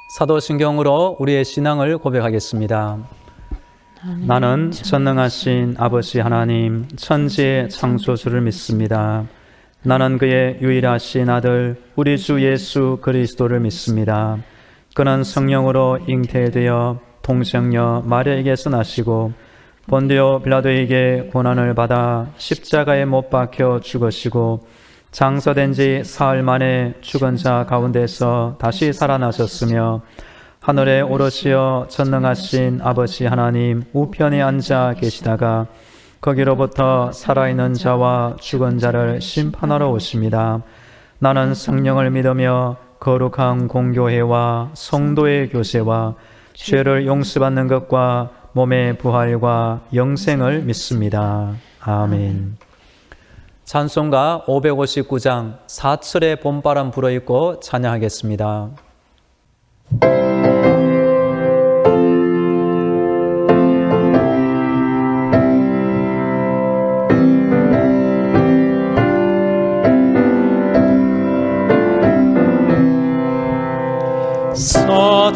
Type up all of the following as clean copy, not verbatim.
사도신경으로 우리의 신앙을 고백하겠습니다. 나는 전능하신 아버지 하나님 천지의 창조주를 믿습니다. 나는 그의 유일하신 아들 우리 주 예수 그리스도를 믿습니다. 그는 성령으로 잉태되어 동정녀 마리아에게서 나시고 본디오 빌라도에게 고난을 받아 십자가에 못 박혀 죽으시고 장사된 지 사흘 만에 죽은 자 가운데서 다시 살아나셨으며 하늘에 오르시어 전능하신 아버지 하나님 우편에 앉아 계시다가 거기로부터 살아있는 자와 죽은 자를 심판하러 오십니다. 나는 성령을 믿으며 거룩한 공교회와 성도의 교제와 죄를 용서받는 것과 몸의 부활과 영생을 믿습니다. 아멘. 찬송가 559장 사철의 봄바람 불어입고 찬양하겠습니다.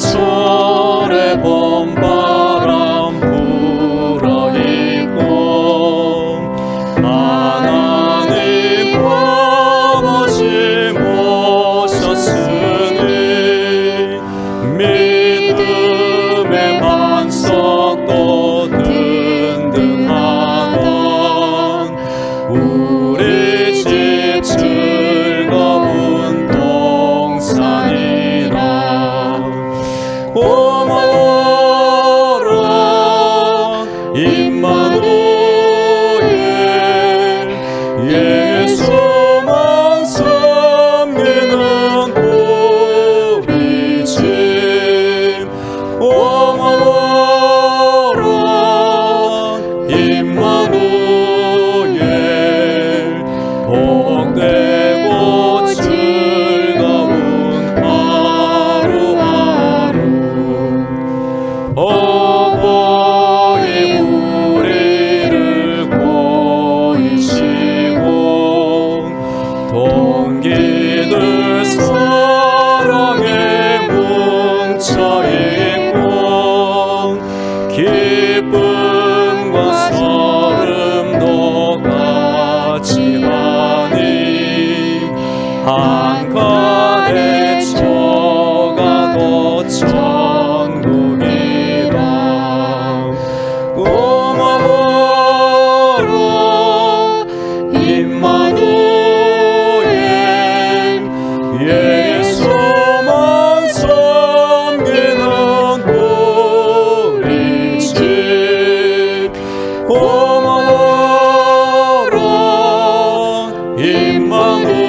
사철의 봄바람 불어입고 하나님 아버지 모셨으니 믿음의 반석도 든든하던 우리 집 즐거운 동산이라. 고마워라 임마누엘 예수만 섬기는 우리 집. 고마워라 임마누엘 복되고 즐거운 하루하루. 어버이 우리를 보이시고 동기들 사랑에 뭉쳐있고 기쁨과 서름도 같이 하니 한 칸의 초가 곧 천국이라. 고마워라 임마누엘 예수만 섬기는 우리 집. 고마워라 임마누엘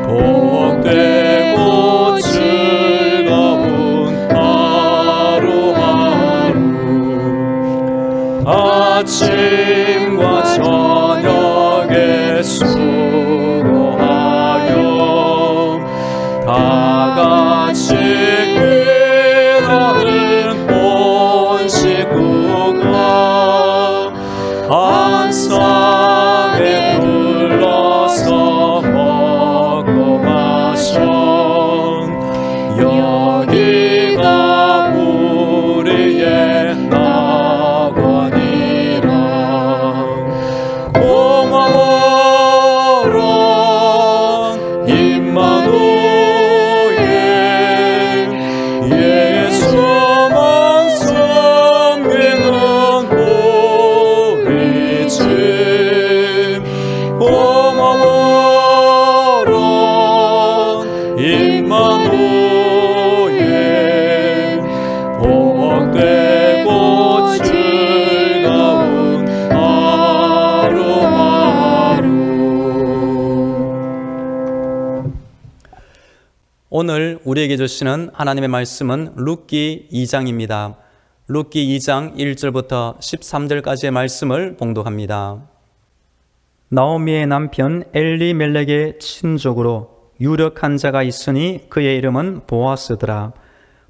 복되고 즐거운 하루하루. 아침과 저녁에 수고하여 다같이 일하는 온 식구가 한 쌍에 둘러서 먹고 마셔. 여기가 우리의 낙원이라. 고마워라 임마누엘 예수만 섬기는 우리 집. 고마워라 임마누엘 복되고 즐거운 하루하루. 오늘 우리에게 주시는 하나님의 말씀은 룻기 2장입니다. 룻기 2장 1절부터 13절까지의 말씀을 봉독합니다. 나오미의 남편 엘리멜렉의 친족으로 유력한 자가 있으니 그의 이름은 보아스더라.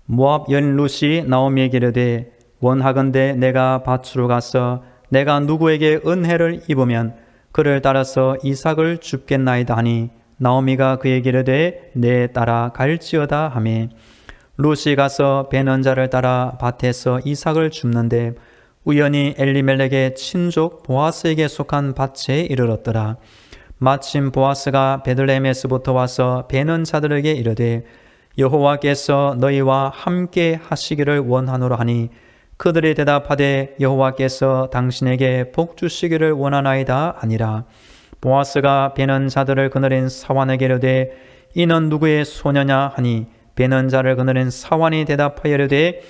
모압 여인 룻이 나오미에게 이르되 원하건대 내가 밭으로 가서 내가 누구에게 은혜를 입으면 그를 따라서 이삭을 줍겠나이다 하니 나오미가 그에게 이르되 내 따라 갈지어다 하매 룻이 가서 베는 자를 따라 밭에서 이삭을 줍는데 우연히 엘리멜렉의 친족 보아스에게 속한 밭에 이르렀더라. 마침 보아스가 베들레헴에서부터 와서 베는 자들에게 이르되 여호와께서 너희와 함께 하시기를 원하노라 하니 그들이 대답하되 여호와께서 당신에게 복 주시기를 원하나이다 하니라. 보아스가 베는 자들을 거느린 사환에게 이르되 이는 누구의 소녀냐 하니 베는 자를 거느린 사환이 대답하여 이르되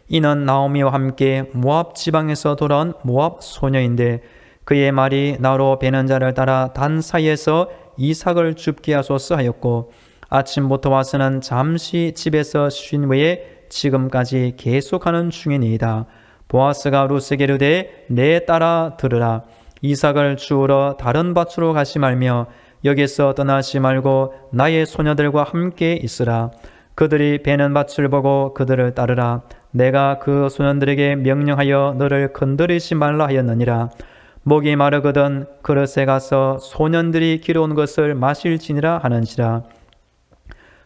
이는 나오미와 함께 모압 지방에서 돌아온 모압 소녀인데 그의 말이 나로 베는 자를 따라 단 사이에서 이삭을 줍게 하소서 하였고 아침부터 와서는 잠시 집에서 쉰 후에 지금까지 계속하는 중이니이다. 보아스가 룻에게 이르되 내 따라 들으라. 이삭을 주우러 다른 밭으로 가시 말며 여기서 떠나지 말고 나의 소녀들과 함께 있으라. 그들이 베는 밭을 보고 그들을 따르라. 내가 그 소년들에게 명령하여 너를 건드리지 말라 하였느니라. 목이 마르거든 그릇에 가서 소년들이 길어온 것을 마실지니라 하는지라.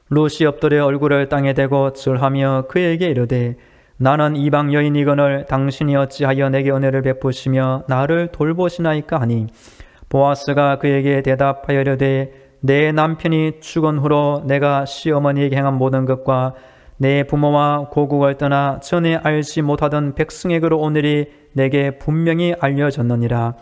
룻이 엎드려 얼굴을 땅에 대고 절하며 그에게 이르되 나는 이방 여인이거늘 당신이 어찌하여 내게 은혜를 베푸시며 나를 돌보시나이까 하니 보아스가 그에게 대답하여 이르되 내 남편이 죽은 후로 내가 시어머니에게 행한 모든 것과 내 부모와 고국을 떠나 전에 알지 못하던 백성에게로 오늘이 내게 분명히 알려졌느니라.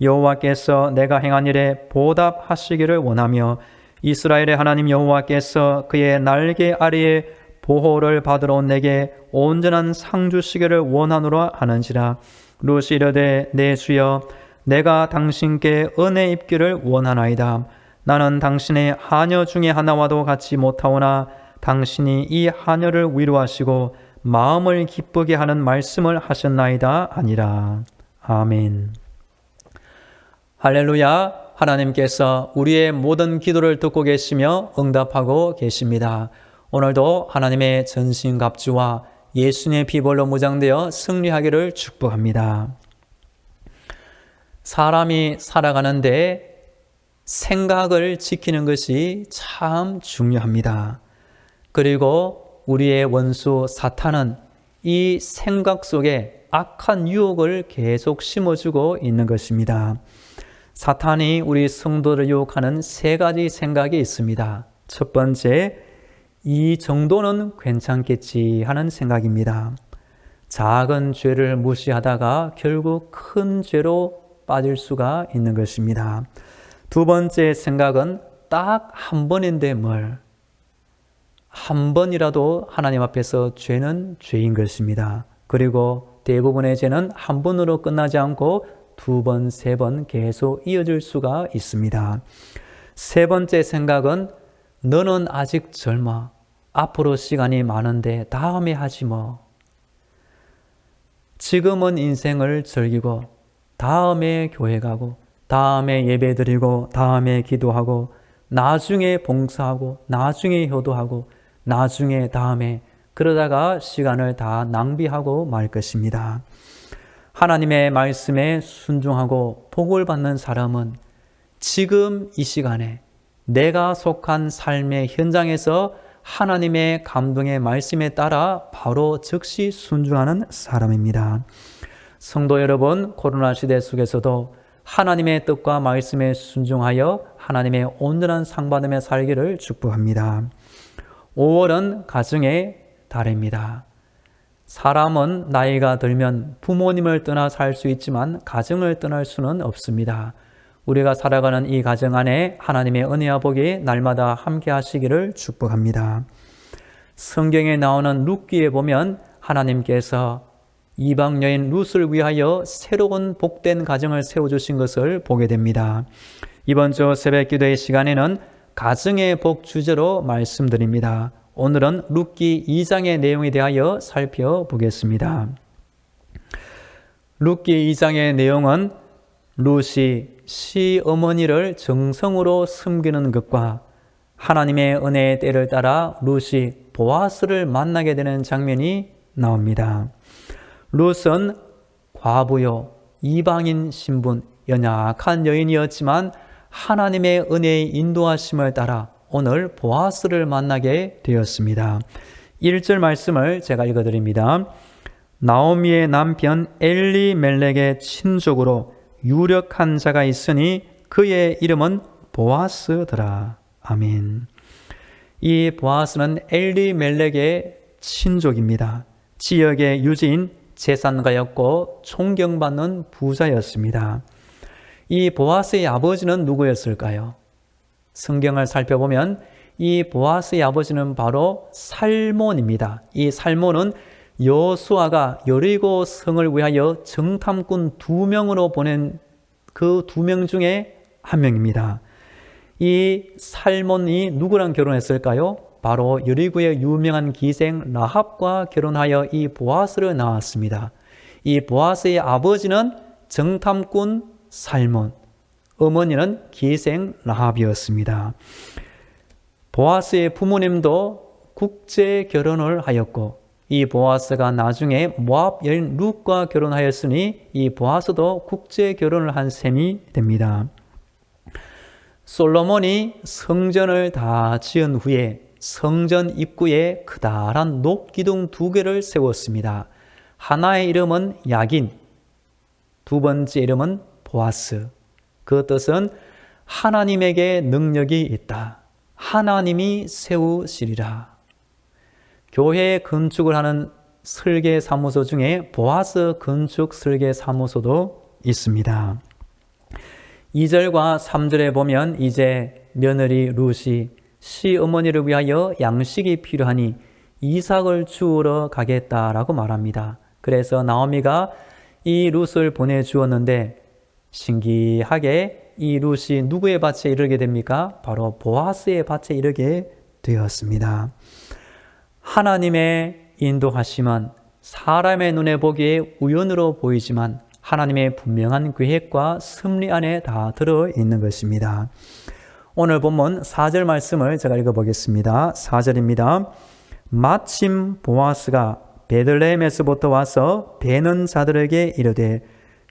여호와께서 내가 행한 일에 보답하시기를 원하며 이스라엘의 하나님 여호와께서 그의 날개 아래에 보호를 받으러 온 내게 온전한 상 주시기를 원하노라 하는지라. 룻이 이르되 내 주여 내가 당신께 은혜 입기를 원하나이다. 나는 당신의 하녀 중에 하나와도 같이 못하오나 당신이 이 하녀를 위로하시고 마음을 기쁘게 하는 말씀을 하셨나이다 아니라. 아멘. 할렐루야. 하나님께서 우리의 모든 기도를 듣고 계시며 응답하고 계십니다. 오늘도 하나님의 전신갑주와 예수님의 피벌로 무장되어 승리하기를 축복합니다. 사람이 살아가는데 생각을 지키는 것이 참 중요합니다. 그리고 우리의 원수 사탄은 이 생각 속에 악한 유혹을 계속 심어주고 있는 것입니다. 사탄이 우리 성도를 유혹하는 세 가지 생각이 있습니다. 첫 번째, 이 정도는 괜찮겠지 하는 생각입니다. 작은 죄를 무시하다가 결국 큰 죄로 빠질 수가 있는 것입니다. 두 번째 생각은 딱 한 번인데 뭘. 한 번이라도 하나님 앞에서 죄는 죄인 것입니다. 그리고 대부분의 죄는 한 번으로 끝나지 않고 두 번, 세 번 계속 이어질 수가 있습니다. 세 번째 생각은 너는 아직 젊어. 앞으로 시간이 많은데 다음에 하지 뭐. 지금은 인생을 즐기고 다음에 교회 가고 다음에 예배 드리고 다음에 기도하고 나중에 봉사하고 나중에 효도하고 나중에 다음에 그러다가 시간을 다 낭비하고 말 것입니다. 하나님의 말씀에 순종하고 복을 받는 사람은 지금 이 시간에 내가 속한 삶의 현장에서 하나님의 감동의 말씀에 따라 바로 즉시 순종하는 사람입니다. 성도 여러분, 코로나 시대 속에서도 하나님의 뜻과 말씀에 순종하여 하나님의 온전한 상 받음에 살기를 축복합니다. 5월은 가정의 달입니다. 사람은 나이가 들면 부모님을 떠나 살 수 있지만 가정을 떠날 수는 없습니다. 우리가 살아가는 이 가정 안에 하나님의 은혜와 복이 날마다 함께 하시기를 축복합니다. 성경에 나오는 룻기에 보면 하나님께서 이방 여인 룻을 위하여 새로운 복된 가정을 세워주신 것을 보게 됩니다. 이번 주 새벽 기도의 시간에는 가정의 복 주제로 말씀드립니다. 오늘은 룻기 2장의 내용에 대하여 살펴보겠습니다. 룻기 2장의 내용은 룻이 시어머니를 정성으로 섬기는 것과 하나님의 은혜의 때를 따라 룻이 보아스를 만나게 되는 장면이 나옵니다. 룻은 과부요, 이방인 신분, 연약한 여인이었지만 하나님의 은혜의 인도하심을 따라 오늘 보아스를 만나게 되었습니다. 1절 말씀을 제가 읽어드립니다. 나오미의 남편 엘리멜렉의 친족으로 유력한 자가 있으니 그의 이름은 보아스더라. 아멘. 이 보아스는 엘리멜렉의 친족입니다. 지역의 유지인 재산가였고 존경받는 부자였습니다. 이 보아스의 아버지는 누구였을까요? 성경을 살펴보면 이 보아스의 아버지는 바로 살몬입니다. 이 살몬은 여호수아가 여리고 성을 위하여 정탐꾼 2명으로 보낸 그 2명 중에 한 명입니다. 이 살몬이 누구랑 결혼했을까요? 바로 여리고의 유명한 기생 라합과 결혼하여 이 보아스를 낳았습니다. 이 보아스의 아버지는 정탐꾼 살몬, 어머니는 기생 라합이었습니다. 보아스의 부모님도 국제 결혼을 하였고 이 보아스가 나중에 모압 여인 룻과 결혼하였으니 이 보아스도 국제 결혼을 한 셈이 됩니다. 솔로몬이 성전을 다 지은 후에 성전 입구에 크다란 녹기둥 2개를 세웠습니다. 하나의 이름은 야긴, 두 번째 이름은 보아스. 그 뜻은 하나님에게 능력이 있다. 하나님이 세우시리라. 교회 건축을 하는 설계사무소 중에 보아스 건축 설계사무소도 있습니다. 2절과 3절에 보면 이제 며느리 룻이 시어머니를 위하여 양식이 필요하니 이삭을 주우러 가겠다라고 말합니다. 그래서 나오미가 이 룻을 보내주었는데 신기하게 이 룻이 누구의 밭에 이르게 됩니까? 바로 보아스의 밭에 이르게 되었습니다. 하나님의 인도하심은 사람의 눈에 보기에 우연으로 보이지만 하나님의 분명한 계획과 섭리 안에 다 들어있는 것입니다. 오늘 본문 4절 말씀을 제가 읽어보겠습니다. 4절입니다. 마침 보아스가 베들레헴에서부터 와서 베는 자들에게 이르되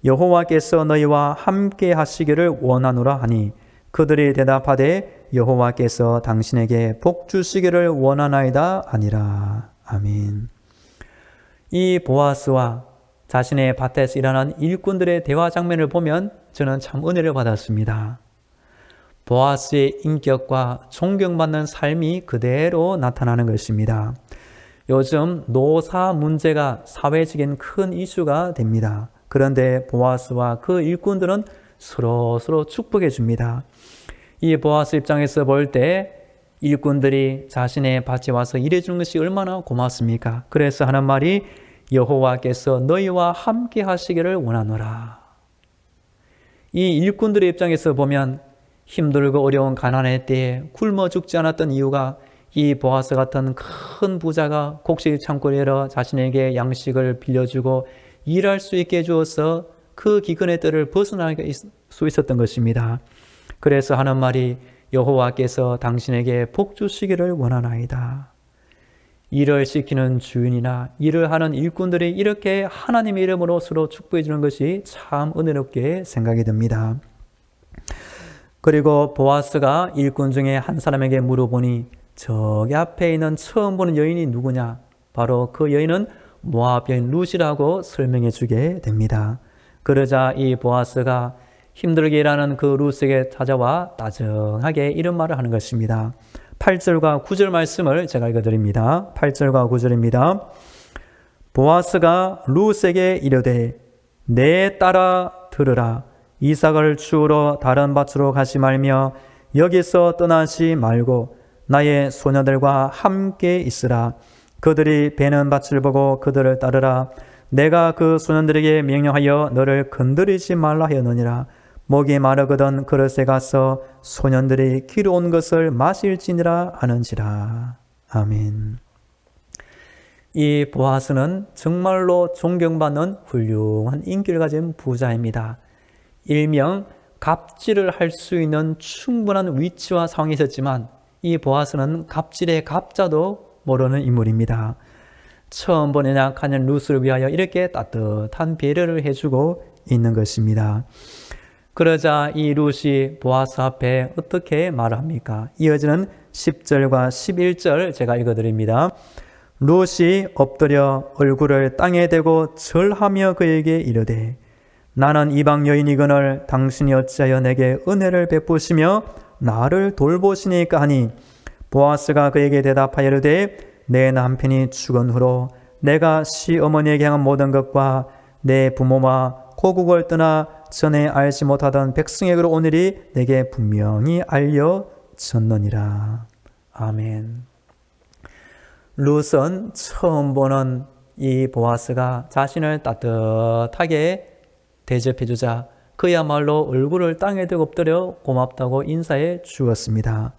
여호와께서 너희와 함께 하시기를 원하노라 하니 그들이 대답하되 여호와께서 당신에게 복 주시기를 원하나이다 아니라. 아멘. 이 보아스와 자신의 밭에서 일하는 일꾼들의 대화 장면을 보면 저는 참 은혜를 받았습니다. 보아스의 인격과 존경받는 삶이 그대로 나타나는 것입니다. 요즘 노사 문제가 사회적인 큰 이슈가 됩니다. 그런데 보아스와 그 일꾼들은 서로 축복해 줍니다. 이 보아스 입장에서 볼 때 일꾼들이 자신의 밭에 와서 일해주는 것이 얼마나 고맙습니까? 그래서 하는 말이 여호와께서 너희와 함께 하시기를 원하노라. 이 일꾼들의 입장에서 보면 힘들고 어려운 가난의 때에 굶어 죽지 않았던 이유가 이 보아스 같은 큰 부자가 곡식 창고를 열어 자신에게 양식을 빌려주고 일할 수 있게 해주어서 그 기근의 뜰을 벗어날 수 있었던 것입니다. 그래서 하는 말이 여호와께서 당신에게 복 주시기를 원하나이다. 일을 시키는 주인이나 일을 하는 일꾼들이 이렇게 하나님의 이름으로 서로 축복해 주는 것이 참 은혜롭게 생각이 듭니다. 그리고 보아스가 일꾼 중에 한 사람에게 물어보니 저기 앞에 있는 처음 보는 여인이 누구냐? 바로 그 여인은 모압 여인 룻이라고 설명해 주게 됩니다. 그러자 이 보아스가 힘들게 일하는 그 룻에게 찾아와 따정하게 이런 말을 하는 것입니다. 8절과 9절 말씀을 제가 읽어드립니다. 8절과 9절입니다. 보아스가 룻에게 이르되 내 딸아 들으라. 이삭을 주우러 다른 밭으로 가지 말며 여기서 떠나지 말고 나의 소녀들과 함께 있으라. 그들이 베는 밭을 보고 그들을 따르라. 내가 그 소년들에게 명령하여 너를 건드리지 말라 하였느니라. 목이 마르거든 그릇에 가서 소년들이 기르온 것을 마실지니라 하는지라. 아멘. 이 보아스는 정말로 존경받는 훌륭한 인기를 가진 부자입니다. 일명 갑질을 할 수 있는 충분한 위치와 상황이 있었지만 이 보아스는 갑질의 갑자도 모르는 인물입니다. 처음 본 연약한 룻을 위하여 이렇게 따뜻한 배려를 해주고 있는 것입니다. 그러자 이 룻이 보아스 앞에 어떻게 말합니까? 이어지는 10절과 11절 제가 읽어드립니다. 룻이 엎드려 얼굴을 땅에 대고 절하며 그에게 이르되 나는 이방 여인이거늘 당신이 어찌하여 내게 은혜를 베푸시며 나를 돌보시니까 하니 보아스가 그에게 대답하여 이르되 내 남편이 죽은 후로 내가 시어머니에게 향한 모든 것과 내 부모와 고국을 떠나 전에 알지 못하던 백성에게로 오늘이 내게 분명히 알려졌느니라. 아멘. 룻은 처음 보는 이 보아스가 자신을 따뜻하게 대접해주자 그야말로 얼굴을 땅에 대고 엎드려 고맙다고 인사해 주었습니다.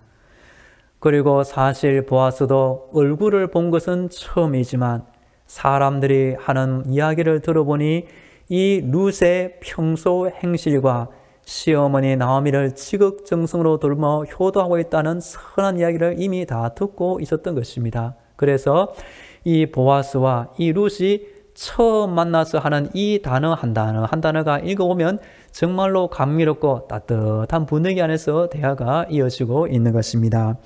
그리고 사실 보아스도 얼굴을 본 것은 처음이지만 사람들이 하는 이야기를 들어보니 이 룻의 평소 행실과 시어머니 나오미를 지극정성으로 돌보 효도하고 있다는 선한 이야기를 이미 다 듣고 있었던 것입니다. 그래서 이 보아스와 이 룻이 처음 만나서 하는 이 단어 한 단어가 읽어보면 정말로 감미롭고 따뜻한 분위기 안에서 대화가 이어지고 있는 것입니다.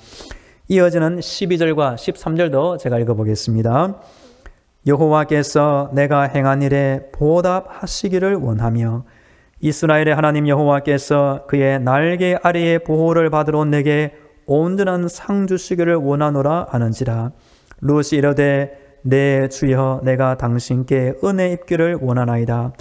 이어지는 12절과 13절도 제가 읽어보겠습니다. 여호와께서 내가 행한 일에 보답하시기를 원하며 이스라엘의 하나님 여호와께서 그의 날개 아래의 보호를 받으러 온 내게 온전한 상 주시기를 원하노라 하는지라. 룻이 이르되 내 주여 내가 당신께 은혜 입기를 원하나이다.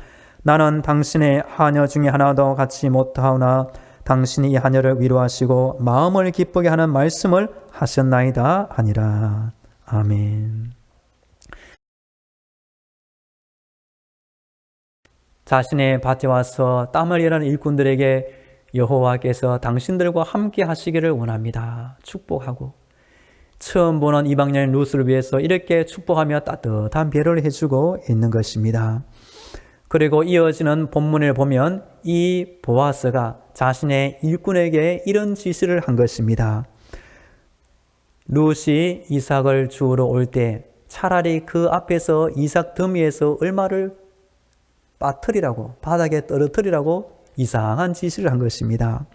나는 당신의 하녀 중에 하나도 갖지 못하오나 당신이 이 하녀를 위로하시고 마음을 기쁘게 하는 말씀을 하셨나이다 하니라. 아멘. 자신의 밭에 와서 땀을 일하는 일꾼들에게 여호와께서 당신들과 함께 하시기를 원합니다. 축복하고 처음 보는 이방인 룻을 위해서 이렇게 축복하며 따뜻한 배려를 해주고 있는 것입니다. 그리고 이어지는 본문을 보면 이 보아스가 자신의 일꾼에게 이런 지시를 한 것입니다. 룻이 이삭을 주우러 올 때 차라리 그 앞에서 이삭 더미에서 얼마를 빠뜨리라고, 바닥에 떨어뜨리라고 이상한 지시를 한 것입니다.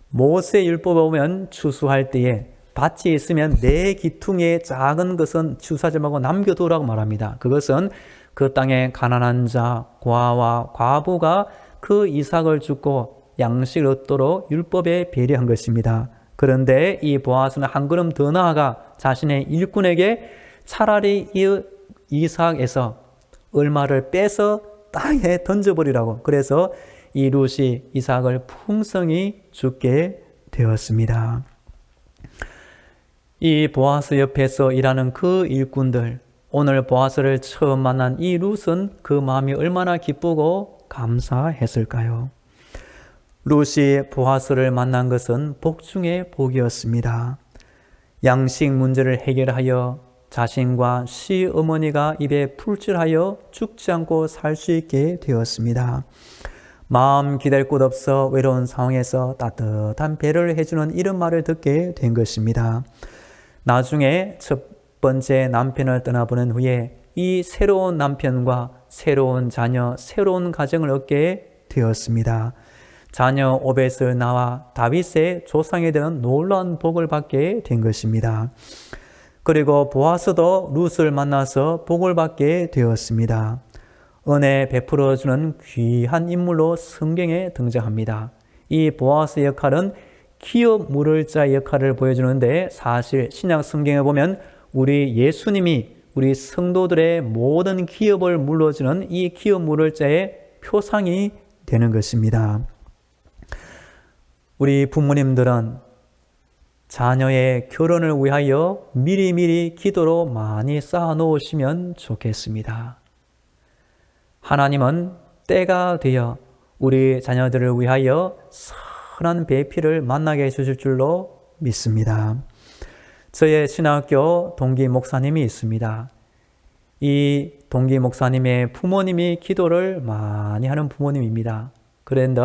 모세 율법에 보면 추수할 때에 밭이 있으면 내 기퉁에 작은 것은 추수하지 말고 남겨두라고 말합니다. 그것은 그 땅에 가난한 자, 고아와 과부가 그 이삭을 줍고 양식을 얻도록 율법에 배려한 것입니다. 그런데 이 보아스는 한 걸음 더 나아가 자신의 일꾼에게 차라리 이 이삭에서 얼마를 빼서 땅에 던져버리라고. 그래서 이 룻이 이삭을 풍성히 주게 되었습니다. 이 보아스 옆에서 일하는 그 일꾼들, 오늘 보아스를 처음 만난 이 룻은 그 마음이 얼마나 기쁘고 감사했을까요? 룻이 보아스를 만난 것은 복 중의 복이었습니다. 양식 문제를 해결하여 자신과 시어머니가 입에 풀칠하여 죽지 않고 살 수 있게 되었습니다. 마음 기댈 곳 없어 외로운 상황에서 따뜻한 배려를 해주는 이런 말을 듣게 된 것입니다. 나중에 첫 번째 남편을 떠나보낸 후에 이 새로운 남편과 새로운 자녀, 새로운 가정을 얻게 되었습니다. 자녀 오벳을 낳아 다윗의 조상에 대한 놀라운 복을 받게 된 것입니다. 그리고 보아스도 룻을 만나서 복을 받게 되었습니다. 은혜 베풀어주는 귀한 인물로 성경에 등장합니다. 이 보아스 역할은 기업 물을 자의 역할을 보여주는데 사실 신약 성경에 보면 우리 예수님이 우리 성도들의 모든 기업을 물어주는 이 기업 물을 자의 표상이 되는 것입니다. 우리 부모님들은 자녀의 결혼을 위하여 미리미리 기도로 많이 쌓아 놓으시면 좋겠습니다. 하나님은 때가 되어 우리 자녀들을 위하여 선한 배필을 만나게 해주실 줄로 믿습니다. 저의 신학교 동기 목사님이 있습니다. 이 동기 목사님의 부모님이 기도를 많이 하는 부모님입니다. 그런데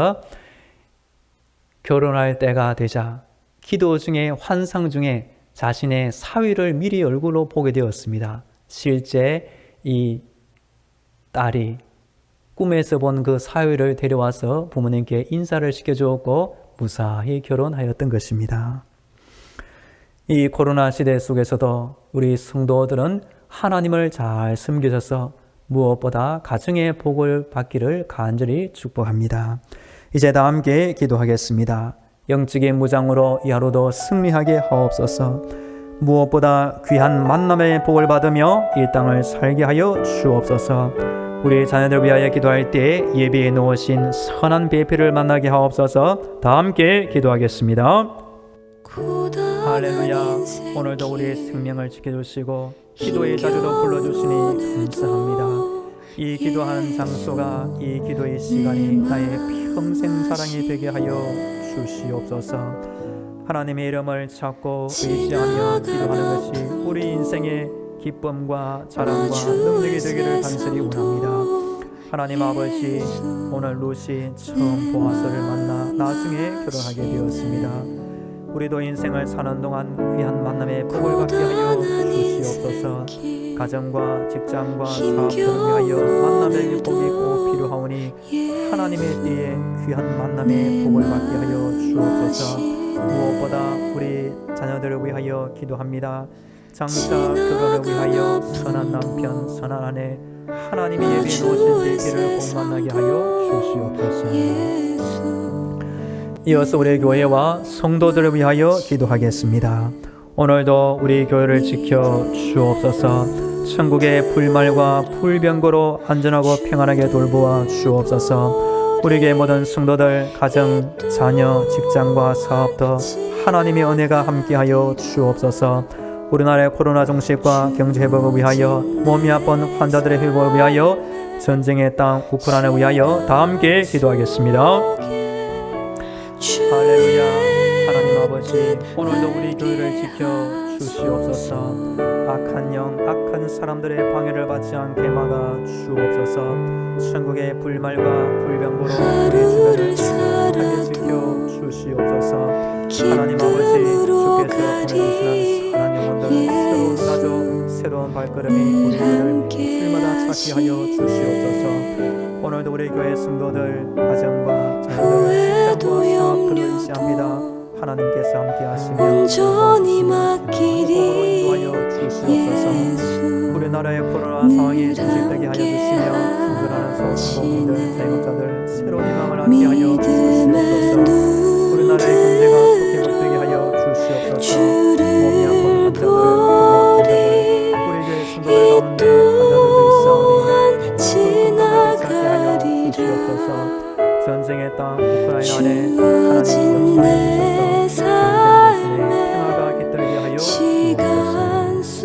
결혼할 때가 되자 기도 중에 환상 중에 자신의 사위를 미리 얼굴로 보게 되었습니다. 실제 이 딸이 꿈에서 본 그 사위를 데려와서 부모님께 인사를 시켜주었고 무사히 결혼하였던 것입니다. 이 코로나 시대 속에서도 우리 성도들은 하나님을 잘 섬기셔서 무엇보다 가정의 복을 받기를 간절히 축복합니다. 이제 다 함께 기도하겠습니다. 영적인 무장으로 이 하루도 승리하게 하옵소서. 무엇보다 귀한 만남의 복을 받으며 이 땅을 살게 하여 주옵소서. 우리 자녀들 위하여 기도할 때 예비해 놓으신 선한 배필을 만나게 하옵소서. 다 함께 기도하겠습니다. 할렐루야. 오늘도 우리의 생명을 지켜주시고 기도의 자주도 불러주시니 감사합니다. 이 기도하는 장소가, 이 기도의 시간이 나의 평생 자랑이 되게 하여 주시옵소서. 하나님의 이름을 찾고 의지하며 기도하는 것이 우리 인생의 기쁨과 자랑과 능력이 되기를 간절히 원합니다. 하나님 아버지, 오늘 루시 처음 보아서를 만나 나중에 결혼하게 되었습니다. 우리도 인생을 사는 동안 귀한 만남의 복을 받게 하여 주시옵소서. 가정과 직장과 사업을 위하여 만남의 복이 꼭 필요하오니 하나님의 때에 귀한 만남의 복을 받게 하여 주옵소서. 무엇보다 우리 자녀들을 위하여 기도합니다. 장차 결혼을 위하여 선한 남편, 선한 아내, 하나님이 예비해 놓으신 배기를 복 만나게 하여 주시옵소서. 이어서 우리 교회와 성도들을 위하여 기도하겠습니다. 오늘도 우리 교회를 지켜 주옵소서. 천국의 불말과 불병거로 안전하고 평안하게 돌보아 주옵소서. 우리 교회 모든 성도들, 가정, 자녀, 직장과 사업도 하나님의 은혜가 함께하여 주옵소서. 우리나라의 코로나 종식과 경제 회복을 위하여, 몸이 아픈 환자들의 회복을 위하여, 전쟁의 땅 우크라이나를 위하여 다 함께 기도하겠습니다. 할렐루야. 하나님 아버지, 오늘도 우리 교회를 지켜 주시옵소서. 악한 영, 악한 사람들의 방해를 받지 않게 막아 주옵소서. 천국의 불말과 불병거로 우리 주변을 하게 지켜 주시옵소서. 하나님 아버지, 주께서 보내주시는 선한 영혼들, 새로운 가족, 새로운 발걸음이 우리 교회를 일마다 찾게 하여 주시옵소서. 오늘도 우리 교회 성도들, 가정과 자녀들, 직장과 사업들을 의지합니다. 하나님께서 함께 하시며 온전히 맡기리 인도하여 주시옵소서. 우리나라의 코로나 상황이 종식되게 하여 주시며 힘들어하는 소상공인들, 자영업자들 새로운 희망을 얻게 하여 주시옵소서. 우리나라의 경제가 좋게 회복되게 하여 주시옵소서. 몸이 아픈 환자들, 우리 교회 성도들 가운데 환자들도 있사오니 건강하게 하여 주시옵소서. 전쟁의 땅 우크라이나 안에 하나님 역사해 주셔서 전쟁 대신에 평화가 깃들게 하여 주옵소서.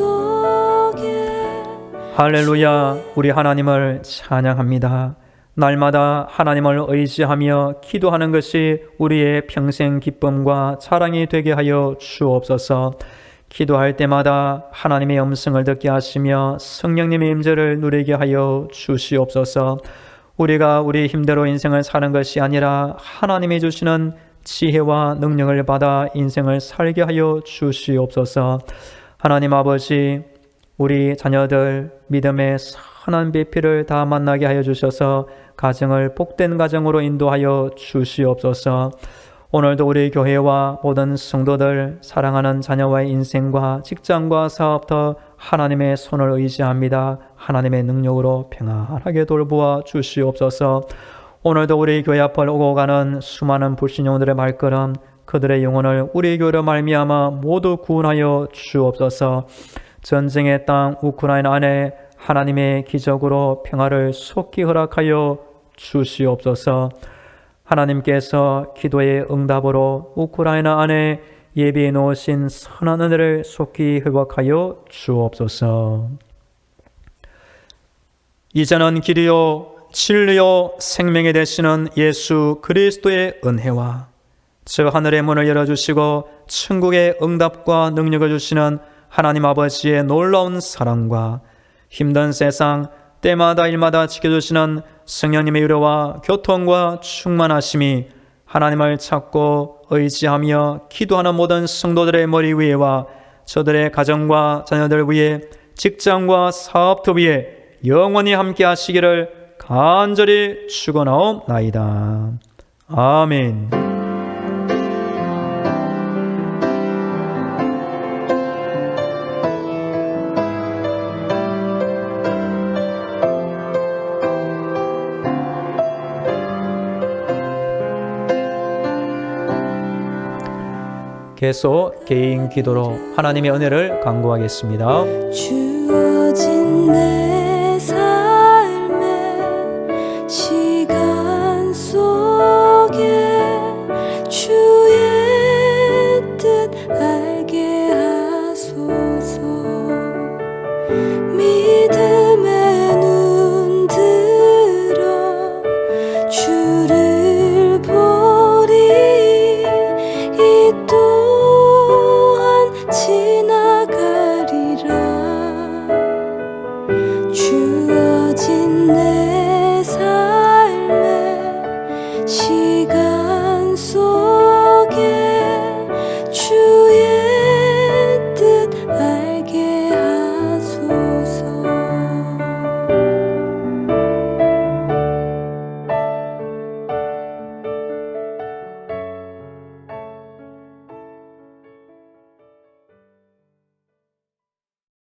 할렐루야. 우리 하나님을 찬양합니다. 날마다 하나님을 의지하며 기도하는 것이 우리의 평생 기쁨과 자랑이 되게 하여 주옵소서. 기도할 때마다 하나님의 음성을 듣게 하시며 성령님의 임재를 누리게 하여 주시옵소서. 우리가 우리 힘대로 인생을 사는 것이 아니라 하나님이 주시는 지혜와 능력을 받아 인생을 살게 하여 주시옵소서. 하나님 아버지, 우리 자녀들 믿음의 선한 배필을 다 만나게 하여 주셔서 가정을 복된 가정으로 인도하여 주시옵소서. 오늘도 우리 교회와 모든 성도들, 사랑하는 자녀와의 인생과 직장과 사업터 하나님의 손을 의지합니다. 하나님의 능력으로 평안하게 돌보아 주시옵소서. 오늘도 우리 교회 앞을 오고 가는 수많은 불신용들의 말걸음, 그들의 영혼을 우리 교회로 말미암아 모두 구원하여 주옵소서. 전쟁의 땅 우크라이나 안에 하나님의 기적으로 평화를 속히 허락하여 주시옵소서. 하나님께서 기도의 응답으로 우크라이나 안에 예비해 놓으신 선한 은혜를 속히 회복하여 주옵소서. 이제는 길이요 진리요 생명이 되시는 예수 그리스도의 은혜와 저 하늘의 문을 열어주시고 천국의 응답과 능력을 주시는 하나님 아버지의 놀라운 사랑과 힘든 세상 때마다 일마다 지켜주시는 성령님의 위로와 교통과 충만하심이 하나님을 찾고 의지하며 기도하는 모든 성도들의 머리 위에와 저들의 가정과 자녀들 위에 직장과 사업터 위에 영원히 함께 하시기를 간절히 축원하옵나이다. 아멘. 계속 개인 기도로 하나님의 은혜를 간구하겠습니다. 주어진 내